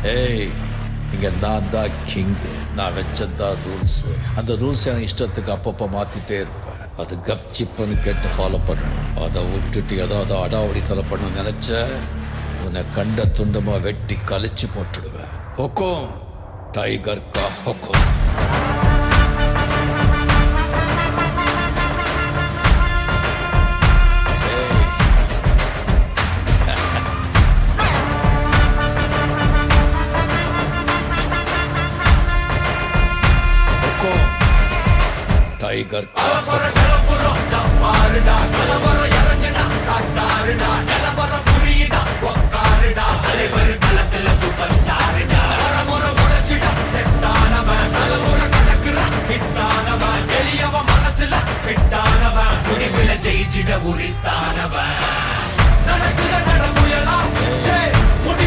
ஏய், இங்க நான் தான் கிங்கு. நான் வச்சதான் ரூல்ஸ். அந்த ரூல்ஸ் என் இஷ்டத்துக்கு அப்பப்போ மாத்திட்டே இருப்பேன். அது கப்சிப்புன்னு கேட்டு ஃபாலோ பண்ணணும். அதை விட்டுட்டு ஏதாவது அடாவடித்தலை பண்ண நினைச்ச உன்னை கண்ட துண்டமா வெட்டி கழிச்சு போட்டுடுவேன். ஹொக்கும், டைகர் கா ஹொக்கும். டைகர் கலவர கலப்புறம் பாருடா, கலவர இறங்குடா, காட்டாருடா.